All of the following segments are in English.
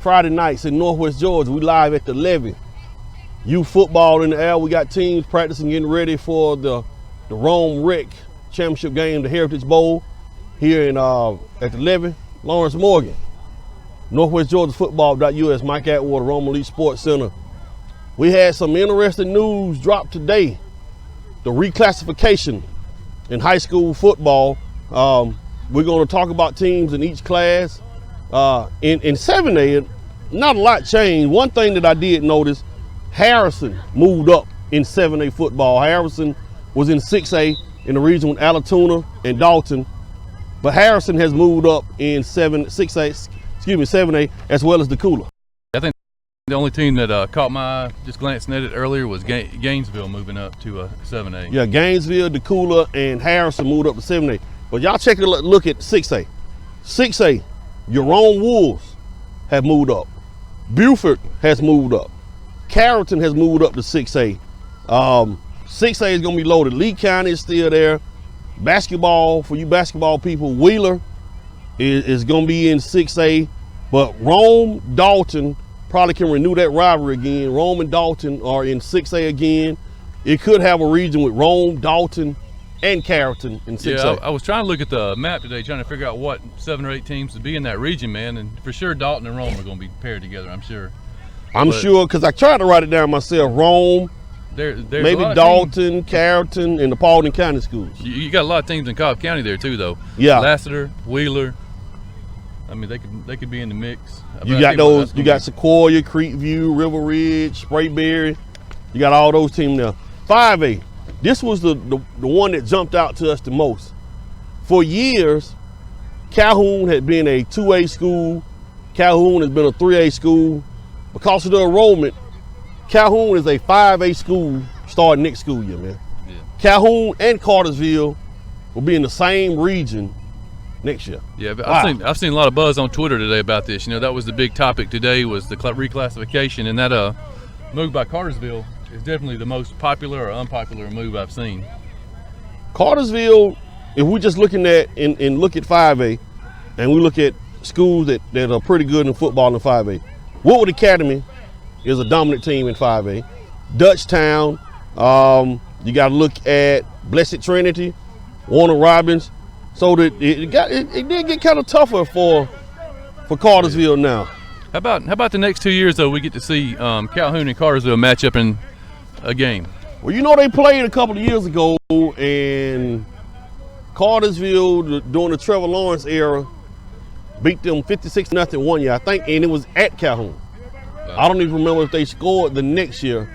Friday nights in Northwest Georgia. We live at the Levy. Youth football in the air. We got teams practicing, getting ready for the Rome Rec Championship game, the Heritage Bowl, here in at the Levy, Lawrence Morgan. Northwest Georgia Football.us, Michael Atwater, RomeEliteSports Center. We had some interesting news drop today. The reclassification in high school football. We're going to talk about teams in each class. In 7A, not a lot changed. One thing that I did notice, Harrison moved up in 7A football. Harrison was in 6A in the region with Alatoona and Dalton, but Harrison has moved up in 7A, as well as DeCoola. I think the only team that caught my eye, just glancing at it earlier, was Gainesville moving up to 7A. Yeah, Gainesville, DeCoola, and Harrison moved up to 7A. But y'all take a look at 6A. 6A, your own Wolves have moved up. Buford has moved up. Carrollton has moved up to 6A. 6A is going to be loaded. Lee County is still there. Basketball, for you basketball people, Wheeler is going to be in 6A. But Rome, Dalton probably can renew that rivalry again. Rome and Dalton are in 6A again. It could have a region with Rome, Dalton, and Carrollton in 6A. Yeah, I was trying to look at the map today, trying to figure out what 7 or 8 teams to be in that region, man. And for sure, Dalton and Rome are going to be paired together, I'm sure. I'm sure, because I tried to write it down myself. Rome, there's maybe Dalton, Carrollton, and the Paulding County schools. You got a lot of teams in Cobb County there too, though. Yeah. Lassiter, Wheeler. I mean, they could be in the mix. You got those. You got Sequoia, Creekview, River Ridge, Sprayberry. You got all those teams there. 5A. This was the one that jumped out to us the most. For years, Calhoun had been a 2A school. Calhoun has been a 3A school. Because of the enrollment, Calhoun is a 5A school starting next school year, man. Yeah. Calhoun and Cartersville will be in the same region next year. Yeah, but Wow. I've seen a lot of buzz on Twitter today about this. You know, that was the big topic today, was the reclassification, and that move by Cartersville is definitely the most popular or unpopular move I've seen. Cartersville, if we're just looking at and look at 5A, and we look at schools that are pretty good in football in 5A, Woodward Academy is a dominant team in 5A. Dutchtown, you got to look at Blessed Trinity, Warner Robins. So that it did get kind of tougher for Cartersville now. How about the next 2 years though? We get to see Calhoun and Cartersville match up in a game. Well, you know, they played a couple of years ago, and Cartersville during the Trevor Lawrence era beat them 56-0 one year, I think, and it was at Calhoun. I don't even remember if they scored the next year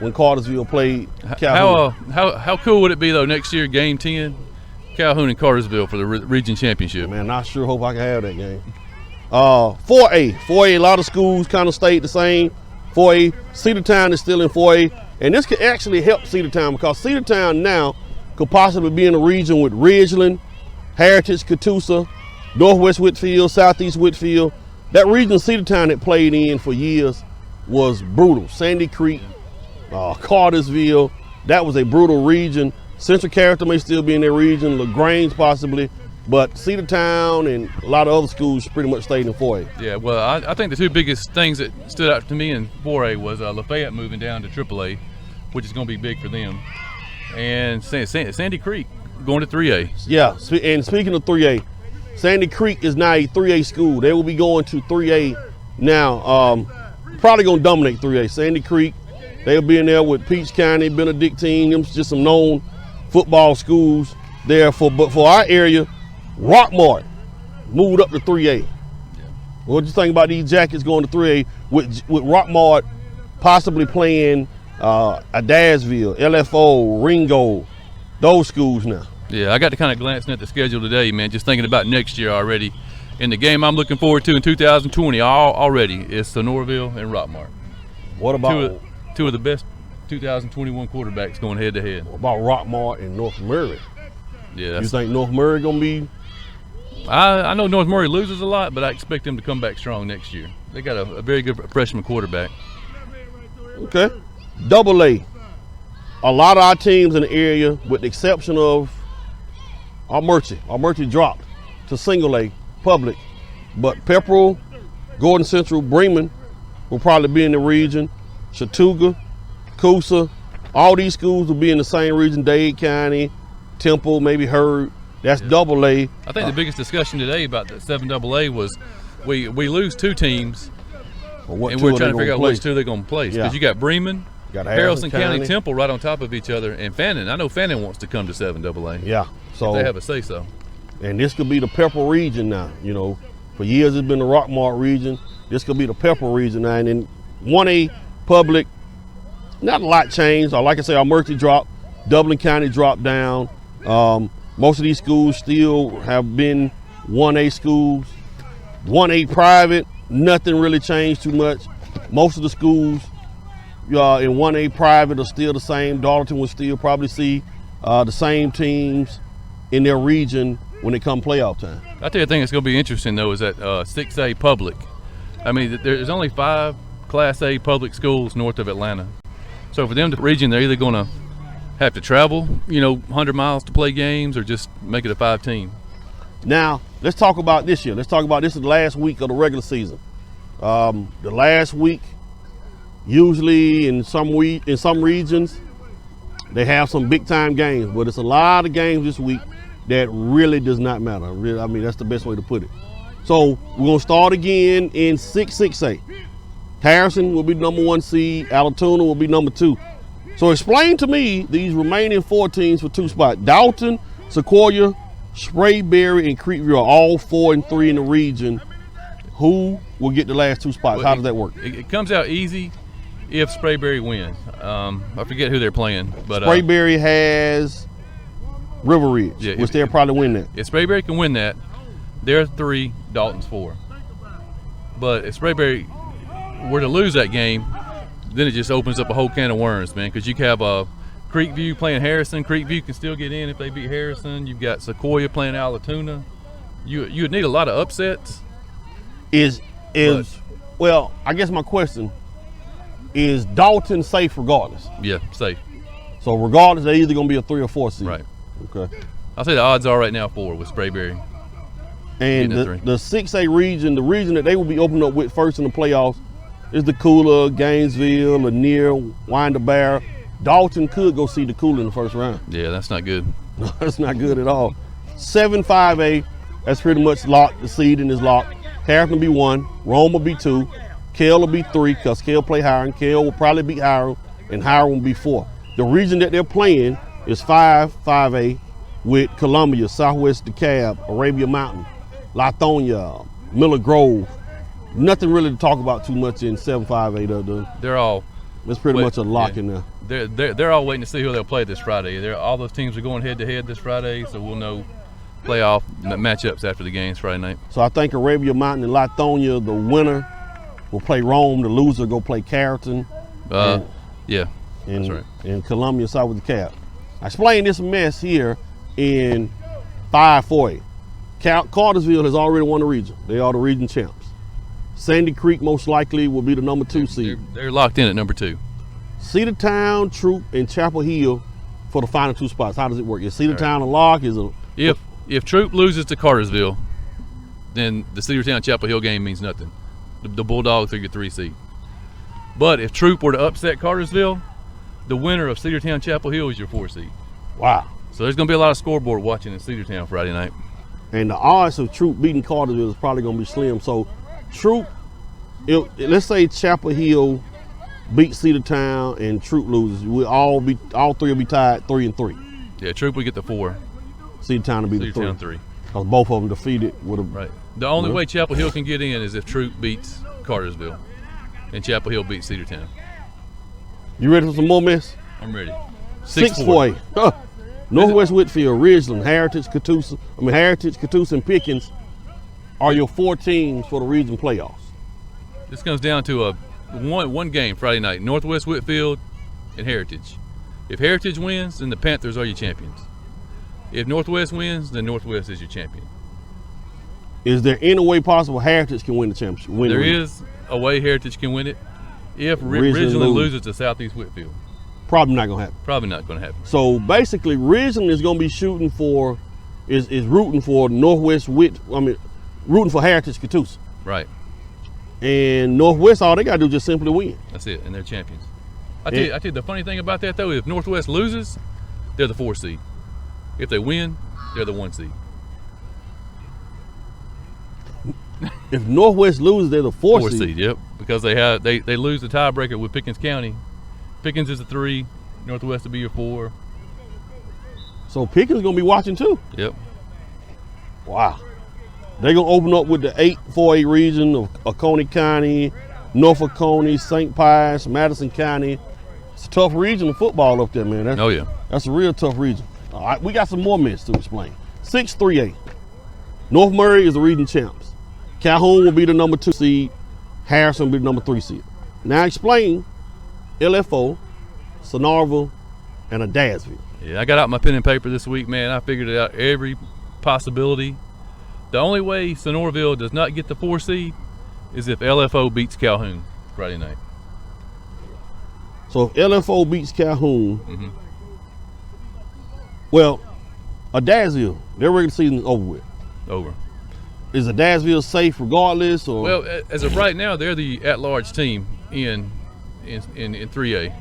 when Cartersville played Calhoun. How cool would it be though next year, game 10, Calhoun and Cartersville for the region championship? Man, I sure hope I can have that game. 4A, a lot of schools kind of stayed the same. 4A, Cedartown is still in 4A, and this could actually help Cedartown because Cedartown now could possibly be in a region with Ridgeland, Heritage, Catoosa, Northwest Whitfield, Southeast Whitfield. That region Cedartown had played in for years was brutal. Sandy Creek, Cartersville, that was a brutal region. Central Character may still be in that region, LaGrange possibly, but Cedartown and a lot of other schools pretty much stayed in 4A. Yeah, well, I think the two biggest things that stood out to me in 4A was Lafayette moving down to AAA, which is going to be big for them, and Sandy Creek going to 3A. Yeah, and speaking of 3A, Sandy Creek is now a 3A school. They will be going to 3A now. Probably going to dominate 3A. Sandy Creek, they'll be in there with Peach County, Benedictine, them just some known football schools there. But for our area, Rockmart moved up to 3A. Yeah. What do you think about these Jackets going to 3A with Rockmart possibly playing Adairsville, LFO, Ringo, those schools now? Yeah, I got to kind of glancing at the schedule today, man, just thinking about next year already. And the game I'm looking forward to in 2020 already is Sonoraville and Rockmart. What about two of the best 2021 quarterbacks going head to head? What about Rockmart and North Murray? Yeah, you think North Murray gonna be? I know North Murray loses a lot, but I expect them to come back strong next year. They got a very good freshman quarterback. Okay, AA. A lot of our teams in the area, with the exception of Our Mercy dropped to single A public, but Pepperell, Gordon Central, Bremen will probably be in the region. Chattooga, Coosa, all these schools will be in the same region. Dade County, Temple, maybe Hurd. That's double A. I think the biggest discussion today about the 7AA was we lose 2 teams, and we're trying to figure out which 2 they're going to place. Because you got Bremen, Harrison County, Temple right on top of each other, and Fannin. I know Fannin wants to come to 7AA. Yeah, so if they have a say-so. And this could be the Pepper region now. You know, for years it's been the Rockmart region. This could be the Pepper region now. And then 1A public, not a lot changed. Like I say, our Mercy dropped, Dublin County dropped down. Most of these schools still have been 1A schools. 1A private, nothing really changed too much. Most of the schools in 1A private are still the same. Darlington will still probably see the same teams in their region when it comes playoff time. I tell you, the thing that's going to be interesting, though, is that 6A public. I mean, there's only 5 Class A public schools north of Atlanta. So for them to region, they're either going to have to travel, 100 miles to play games, or just make it a 5-team. Now, let's talk about this year. Let's talk about this is the last week of the regular season. The last week, usually in some regions, they have some big-time games, but it's a lot of games this week that really does not matter. Really, I mean, that's the best way to put it. So we're going to start again in 6A. Harrison will be number 1 seed. Alatoona will be number 2. So explain to me these remaining 4 teams for 2 spots. Dalton, Sequoia, Sprayberry, and Creekview are all 4 and 3 in the region. Who will get the last 2 spots? How does that work? It comes out easy if Sprayberry wins. I forget who they're playing, but Sprayberry has River Ridge, which they'll probably win that. If Sprayberry can win that, they're 3, Dalton's 4. But if Sprayberry were to lose that game, then it just opens up a whole can of worms, man, because you can have Creekview playing Harrison. Creekview can still get in if they beat Harrison. You've got Sequoia playing Alatoona. You would need a lot of upsets. Well, I guess my question is, Dalton safe regardless? Yeah, safe. So regardless, they're either going to be a 3 or 4 seed. Right. Okay. I'll say the odds are right now 4 with Sprayberry. And the 6A region, the region that they will be opening up with first in the playoffs is the Cooler, Gainesville, Lanier, Winder-Barre. Dalton could go see the Cooler in the first round. Yeah, that's not good. That's not good at all. 7-5A, that's pretty much locked. The seeding is locked. Harrison will be 1, Rome will be 2, Kell will be 3 because Kell play Hiram. Kell will probably beat Hiram, and Hiram will be 4. The region that they're playing is 5A with Columbia, Southwest DeKalb, Arabia Mountain, Lithonia, Miller Grove. Nothing really to talk about too much in 7-5A. They're all. It's pretty much a lock in there. They're all waiting to see who they'll play this Friday. All those teams are going head-to-head this Friday, so we'll know playoff matchups after the games Friday night. So I think Arabia Mountain and Lithonia, the winner will play Rome. The loser go play Carrollton. Yeah, that's right. And Columbia, Southwest DeKalb. I explained this mess here in 5-4A. Cartersville has already won the region. They are the region champs. Sandy Creek most likely will be the number 2 seed. They're locked in at number 2. Cedartown, Troop, and Chapel Hill for the final 2 spots. How does it work? Is Cedartown a lock? If Troop loses to Cartersville, then the Cedartown Chapel Hill game means nothing. The Bulldogs are your 3 seed. But if Troop were to upset Cartersville, the winner of Cedartown Chapel Hill is your 4 seed. Wow. So there's going to be a lot of scoreboard watching in Cedartown Friday night. And the odds of Troop beating Cartersville is probably going to be slim. So Troop, let's say Chapel Hill beats Cedartown and Troop loses. All 3 will be tied 3-3. Yeah, Troop will get the 4. Cedartown will be the 3. 3. Because both of them defeated with a right. The only way Chapel Hill can get in is if Troop beats Cartersville and Chapel Hill beats Cedartown. You ready for some more mess? I'm ready. 6-4A. Northwest Whitfield, Ridgeland, Heritage, Catoosa, and Pickens are your 4 teams for the region playoffs. This comes down to a one game Friday night. Northwest Whitfield and Heritage. If Heritage wins, then the Panthers are your champions. If Northwest wins, then Northwest is your champion. Is there any way possible Heritage can win the championship? There is a way Heritage can win it if Ridgeland loses to Southeast Whitfield. Probably not going to happen. Probably not going to happen. So basically, Ridgeland is going to be rooting for Northwest rooting for Heritage Catoosa. Right. And Northwest, all they got to do is just simply win. That's it, and they're champions. I tell you, the funny thing about that, though, if Northwest loses, they're the 4 seed. If they win, they're the 1 seed. If Northwest loses, they're the 4 seed. Yep, because they lose the tiebreaker with Pickens County. Pickens is a 3, Northwest will be your 4. So Pickens going to be watching too. Yep. Wow. They're going to open up with the 4A region of Oconee County, Norfolk Oconee, St. Pius, Madison County. It's a tough region of football up there, man. Oh, yeah. That's a real tough region. All right, we got some more myths to explain. 6-3A. North Murray is the region champs. Calhoun will be the number 2 seed. Harrison will be the number 3 seed. Now explain LFO, Sonorville, and Adairsville. Yeah, I got out my pen and paper this week, man. I figured it out every possibility. The only way Sonorville does not get the 4 seed is if LFO beats Calhoun Friday night. So if LFO beats Calhoun, well, Adairsville, their regular season is over with. Over. Is Adairsville safe regardless? Or? Well, as of right now, they're the at-large team in 3A.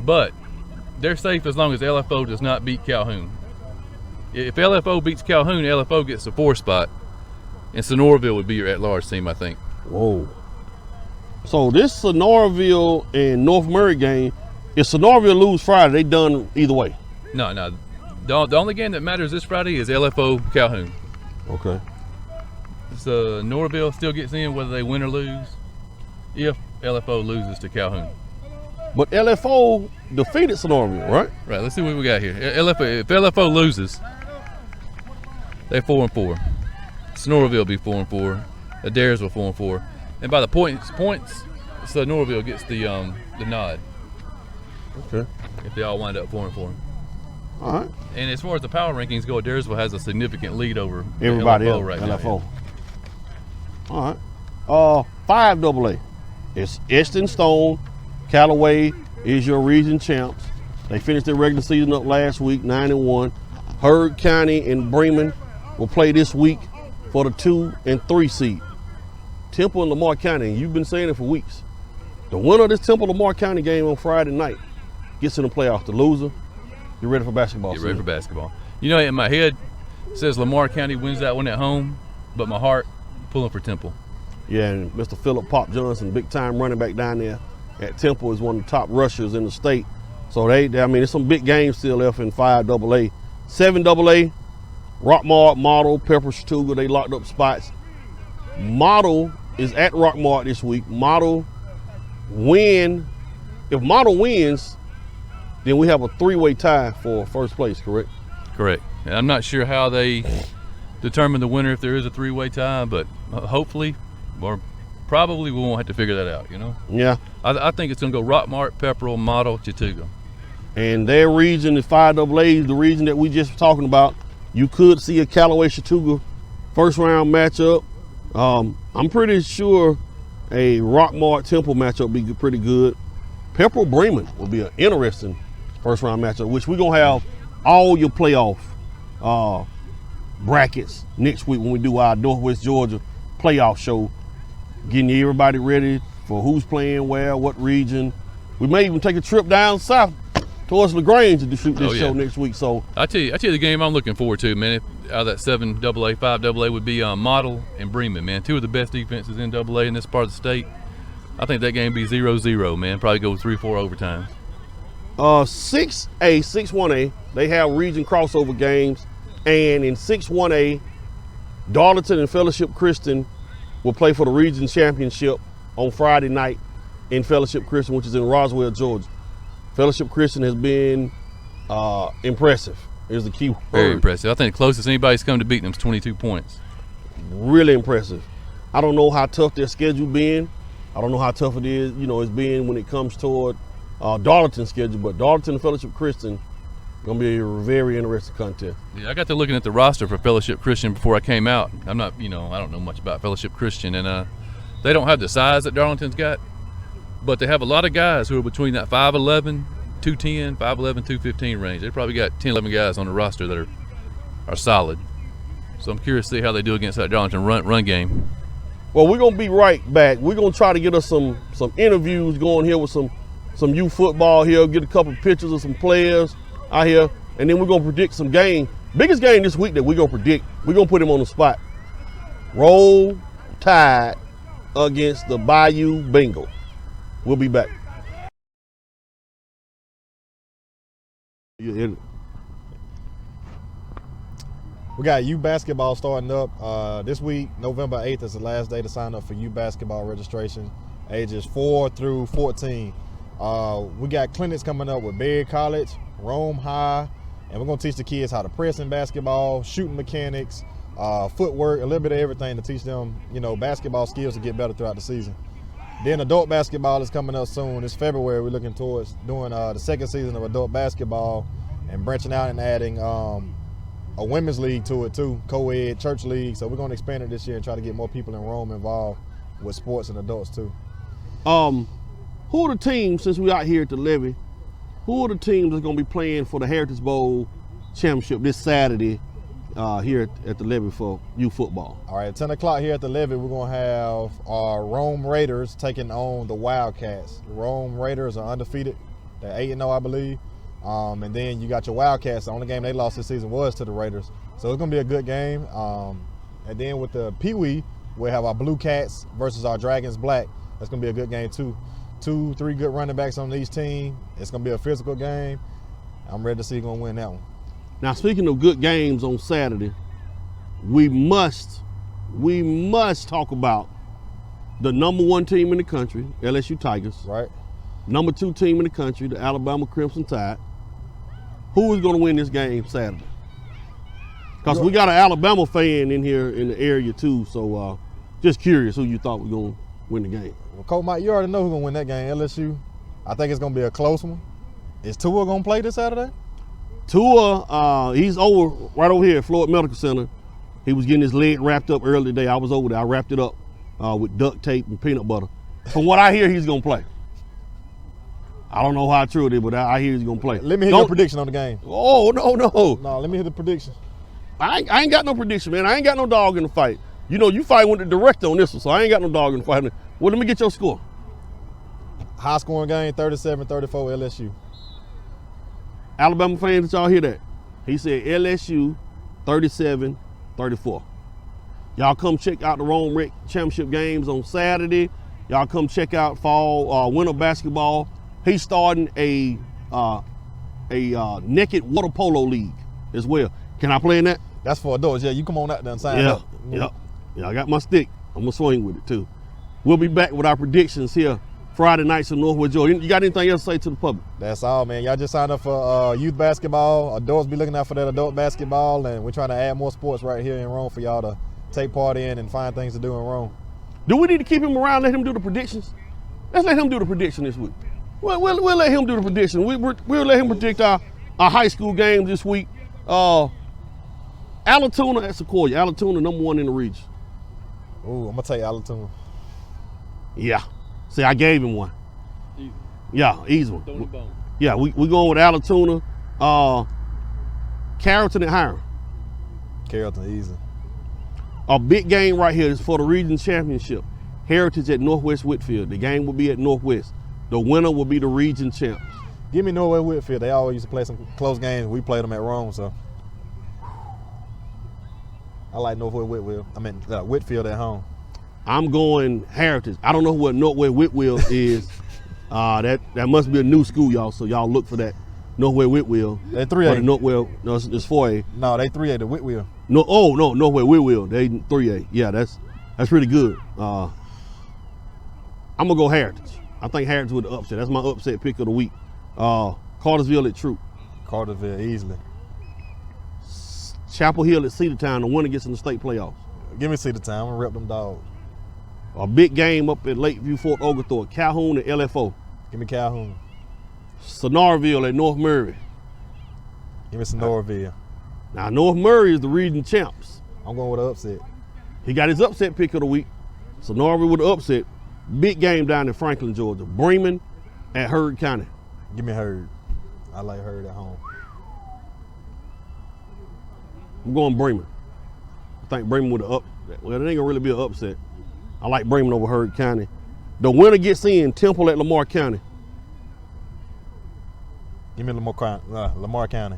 But they're safe as long as LFO does not beat Calhoun. If LFO beats Calhoun, LFO gets the 4 spot, and Sonorville would be your at-large team, I think. Whoa. So this Sonorville and North Murray game, if Sonorville lose Friday, they done either way. No. The only game that matters this Friday is LFO Calhoun. Okay. So Norville still gets in whether they win or lose if LFO loses to Calhoun. But LFO defeated Sonorville, right? Right, let's see what we got here. If LFO loses, they're 4-4. Sonorville will be 4-4. Adairsville 4-4. And by the points, Sonorville gets the nod. Okay. If they all wind up 4-4. All right. And as far as the power rankings go, Adairsville has a significant lead over everybody LFO else right LFO. now. All right. 5AA. It's Eston Stone. Callaway is your region champs. They finished their regular season up last week, 9-1. Heard County and Bremen will play this week for the 2 and 3 seed. Temple and Lamar County, and you've been saying it for weeks. The winner of this Temple-Lamar County game on Friday night gets in the playoff. The loser, get ready for basketball. Get ready for basketball. You know, in my head, it says Lamar County wins that one at home, but my heart pulling for Temple. Yeah, and Mr. Phillip Pop Johnson, big-time running back down there at Temple, is one of the top rushers in the state. So there's some big games still left in 5AA. 7AA, Rockmart, Model, Pepper, Chattooga, they locked up spots. Model is at Rockmart this week. Model win. If Model wins, then we have a 3-way tie for first place, correct? Correct. And I'm not sure how they determine the winner if there is a 3-way tie, but hopefully, or probably we won't have to figure that out, you know? Yeah. I think it's going to go Rockmart, Pepperell, Model, Chattooga. And their region is 5AA, the region that we just talking about. You could see a Callaway Chattooga first round matchup. I'm pretty sure a Rockmart Temple matchup will be pretty good. Pepperell Bremen will be an interesting first round matchup, which we're gonna have all your playoff brackets next week when we do our Northwest Georgia playoff show, getting everybody ready for who's playing where, what region. We may even take a trip down south towards LaGrange to shoot this show next week. So I tell you the game I'm looking forward to, man. Out of that 7AA, 5AA would be Model and Bremen, man. 2 of the best defenses in AA in this part of the state. I think that game be 0-0, man. Probably go 3-4 overtimes. 6A, they have region crossover games, and in 6-1A, Darlington and Fellowship Christian will play for the region championship on Friday night in Fellowship Christian, which is in Roswell, Georgia. Fellowship Christian has been impressive, is the key word. Very impressive. I think the closest anybody's come to beating them is 22 points. Really impressive. I don't know how tough their schedule been. I don't know how tough it is, it's been when it comes toward Darlington's schedule, but Darlington and Fellowship Christian going to be a very interesting contest. Yeah, I got to looking at the roster for Fellowship Christian before I came out. I'm not, I don't know much about Fellowship Christian, and they don't have the size that Darlington's got, but they have a lot of guys who are between that 5'11", 210, 5'11", 215 range. They probably got 10, 11 guys on the roster that are solid. So I'm curious to see how they do against that Darlington run game. Well, we're gonna be right back. We're gonna try to get us some interviews going here with some youth football here, get a couple pictures of some players out here, and then we're gonna predict some game. Biggest game this week that we're gonna predict, we're gonna put him on the spot. Roll Tide against the Bayou Bengal. We'll be back. We got youth basketball starting up this week. November 8th is the last day to sign up for youth basketball registration, ages 4 through 14. We got clinics coming up with Berry College, Rome High, and we're going to teach the kids how to press in basketball, shooting mechanics, footwork, a little bit of everything to teach them, basketball skills to get better throughout the season. Then adult basketball is coming up soon. This February, we're looking towards doing the second season of adult basketball and branching out and adding a women's league to it too, co-ed, church league. So we're going to expand it this year and try to get more people in Rome involved with sports and adults too. Who are the teams, since we're out here at the Levy, who are the teams that's going to be playing for the Heritage Bowl Championship this Saturday here at the Levy for youth football? All right, at 10 o'clock here at the Levy, we're going to have our Rome Raiders taking on the Wildcats. The Rome Raiders are undefeated. They're 8-0, I believe. And then you got your Wildcats. The only game they lost this season was to the Raiders. So it's going to be a good game. And then with the Pee Wee, we'll have our Blue Cats versus our Dragons Black. That's going to be a good game too. 2-3 good running backs on each team. It's going to be a physical game. I'm ready to see who's going to win that one. Now, speaking of good games on Saturday, we must talk about the number 1 team in the country, LSU Tigers. Right. Number 2 team in the country, the Alabama Crimson Tide. Who is going to win this game Saturday? Because we got an Alabama fan in here in the area too, so just curious who you thought was going to win the game. Well, Coach Mike, you already know who's going to win that game, LSU. I think it's going to be a close one. Is Tua going to play this Saturday? Tua, he's right over here at Floyd Medical Center. He was getting his leg wrapped up early today. I was over there. I wrapped it up with duct tape and peanut butter. From what I hear, he's going to play. I don't know how true it is, but I hear he's going to play. Let me hear your prediction on the game. Oh, no. No, let me hear the prediction. I ain't got no prediction, man. I ain't got no dog in the fight. You fight with the director on this one, so I ain't got no dog in the fight. Well, let me get your score. High scoring game, 37-34 LSU. Alabama fans, did y'all hear that? He said LSU 37-34. Y'all come check out the Rome Rec Championship games on Saturday. Y'all come check out fall winter basketball. He's starting a naked water polo league as well. Can I play in that? That's for adults. Yeah, you come on out there and sign up. Yeah, I got my stick. I'm going to swing with it too. We'll be back with our predictions here Friday nights in Northwood, Georgia. You got anything else to say to the public? That's all, man. Y'all just signed up for youth basketball. Adults be looking out for that adult basketball, and we're trying to add more sports right here in Rome for y'all to take part in and find things to do in Rome. Do we need to keep him around, let him do the predictions? Let's let him do the prediction this week. We'll let him do the prediction. We'll let him predict our high school games this week. Alatoona at Sequoia. Alatoona, number 1 in the region. Ooh, I'm going to take Alatoona. Yeah. See, I gave him one. Easy. Yeah, easy one. Yeah, we going with Alatoona. Carrollton and Hiram. Carrollton, easy. A big game right here is for the region championship. Heritage at Northwest Whitfield. The game will be at Northwest. The winner will be the region champs. Give me Northwest Whitfield. They always used to play some close games. We played them at Rome, so. I like Northwest Whitfield. Whitfield at home. I'm going Heritage. I don't know what Northwest Whitfield is. That must be a new school, y'all. So y'all look for that. Northwest Whitfield. They're 3A. No, it's 4A. No, they 3A. The Whitfield. No, Northwest Whitfield. They 3A. Yeah, that's pretty good. I'm gonna go Heritage. I think Heritage with the upset. That's my upset pick of the week. Cartersville at Troop. Cartersville easily. Chapel Hill at Cedartown. The winner gets in the state playoffs. Give me Cedartown. I'm gonna rep them dogs. A big game up at Lakeview, Fort Oglethorpe. Calhoun at LFO. Give me Calhoun. Sonorville at North Murray. Give me Sonorville. Now, North Murray is the region champs. I'm going with an upset. He got his upset pick of the week. Sonorville with the upset. Big game down in Franklin, Georgia. Bremen at Heard County. Give me Heard. I like Heard at home. I'm going Bremen. I think Bremen with the upset. Well, it ain't gonna really be an upset. I like Bremen over Hurd County. The winner gets in. Temple at Lamar County. Give me Lamar County.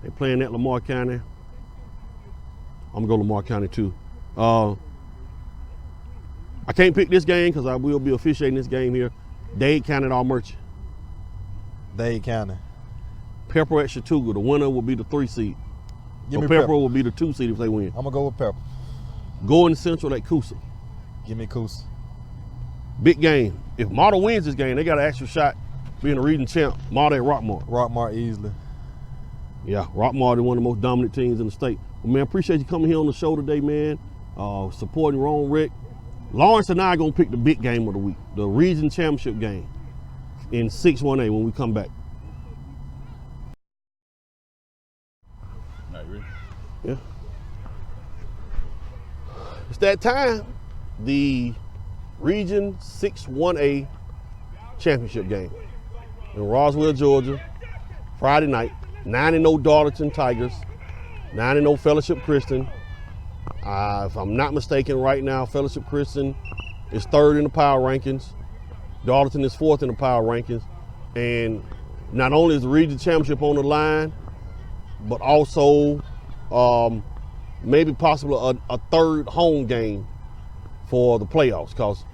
They playing at Lamar County. I'm gonna go Lamar County too. I can't pick this game because I will be officiating this game here. Dade County at All Merchant. Dade County. Pepper at Chattooga. The winner will be the 3 seed. Give me Pepper will be the 2 seed if they win. I'm gonna go with Pepper. Gordon Central at Coosa. Give me Coosa. Big game. If Marta wins this game, they got an extra shot being a region champ. Marta at Rockmart. Rockmart easily. Yeah, Rockmart is one of the most dominant teams in the state. Well, man, appreciate you coming here on the show today, man. Supporting Rome Rec. Lawrence and I are gonna pick the big game of the week, the region championship game in 6-1A when we come back. All right, ready? Yeah. It's that time. The Region 6-1A championship game in Roswell, Georgia, Friday night. 9-0 Darlington Tigers, 9-0 Fellowship Christian. If I'm not mistaken, right now, Fellowship Christian is 3rd in the power rankings. Darlington is 4th in the power rankings. And not only is the region championship on the line, but also maybe possibly a 3rd home game for the playoffs, because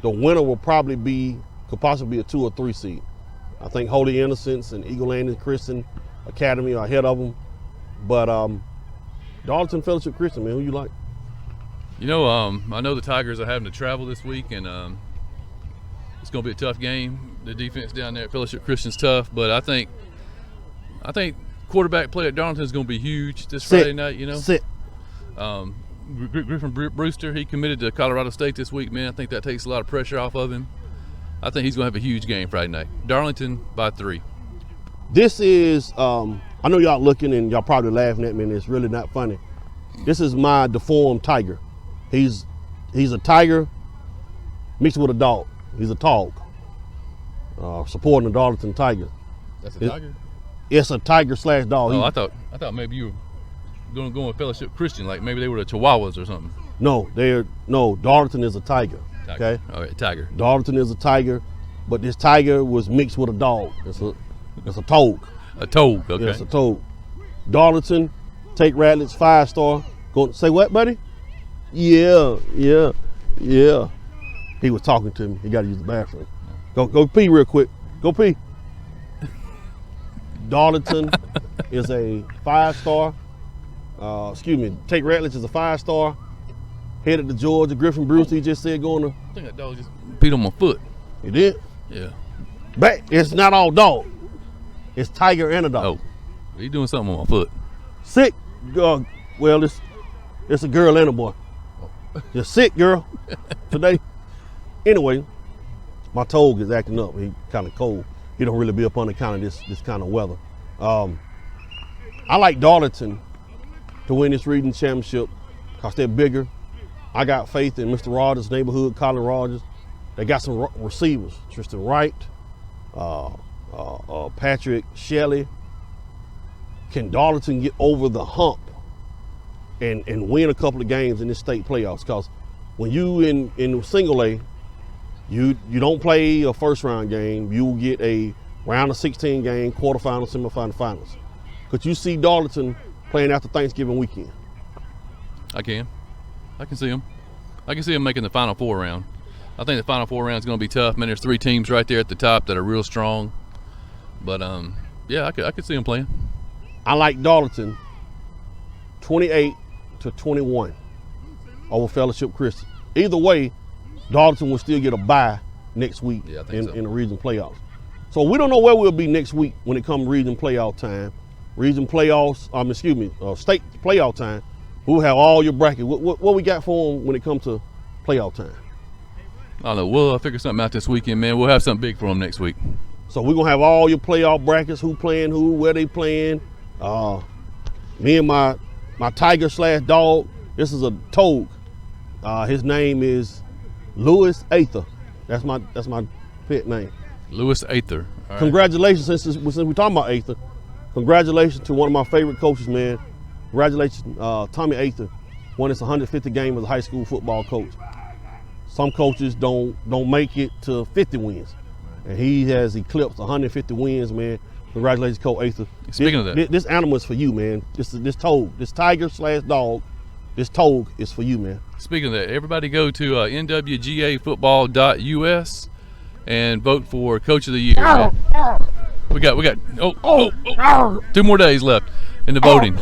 the winner will probably could possibly be a 2 or 3 seed. I think Holy Innocents and Eagle Landing Christian Academy are ahead of them. But Darlington Fellowship Christian, man, who you like? You know, I know the Tigers are having to travel this week, and it's going to be a tough game. The defense down there at Fellowship Christian's tough, but I think quarterback play at Darlington is going to be huge this Friday night. You know, Griffin Brewster, he committed to Colorado State this week, man. I think that takes a lot of pressure off of him. I think he's going to have a huge game Friday night. Darlington by 3. This is, I know y'all looking and y'all probably laughing at me, and it's really not funny. This is my deformed tiger. He's a tiger mixed with a dog. He's a dog. Supporting the Darlington Tigers. That's a tiger? It's a tiger / dog. Oh, I thought maybe you were going to go with Fellowship Christian, like maybe they were the Chihuahuas or something. No, Darlington is a tiger. Okay? All right, tiger. Darlington is a tiger, but this tiger was mixed with a dog. It's a toad. A toad, okay. Yeah, it's a toad. Darlington, Tate Radlich's 5-star. Going say what, buddy? Yeah. He was talking to me. He got to use the bathroom. Go pee real quick. Go pee. Darlington is a 5-star. Tate Radlich is a 5-star. Headed to Georgia. Griffin Brewster, he just said going to. I think that dog just beat on my foot. He did? Yeah. But it's not all dog. It's tiger and a dog. Oh, he doing something on my foot. Sick. Well, it's a girl and a boy. You're sick, girl, today. Anyway, my toad is acting up. He kind of cold. He don't really be up on the kind of this kind of weather. I like Darlington to win this region championship because they're bigger. I got faith in Mr. Rogers' neighborhood, Colin Rogers. They got some receivers, Tristan Wright, Patrick Shelley. Can Darlington get over the hump and win a couple of games in this state playoffs? Because when you in single A, you don't play a first round game. You will get a round of 16 game, quarterfinals, semifinals, finals. Could you see Darlington playing after Thanksgiving weekend? I can see him. I can see him making the Final Four round. I think the Final Four round is going to be tough. Man, there's 3 teams right there at the top that are real strong. But yeah, I could see him playing. I like Darlington 28-21 over Fellowship Christian. Either way, Darlington will still get a bye next week in the region playoffs. So we don't know where we'll be next week when it comes region playoff time. Region playoffs, state playoff time. We'll have all your brackets. What we got for them when it comes to playoff time? I don't know. We'll figure something out this weekend, man. We'll have something big for them next week. So we're going to have all your playoff brackets, who playing who, where they playing. Me and my tiger / dog, this is a toad. His name is Louis Ather. That's my pet name. Louis Ather. All right. Congratulations, since we're talking about Ather. Congratulations to one of my favorite coaches, man. Congratulations, Tommy Ather, won his 150 game as a high school football coach. Some coaches don't make it to 50 wins, and he has eclipsed 150 wins, man. Congratulations, Coach Ather. Speaking of that, this animal is for you, man. This toad, this tiger/dog, this toad is for you, man. Speaking of that, everybody go to NWGaFootball.us and vote for Coach of the Year. Man. We got 2 more days left in the voting.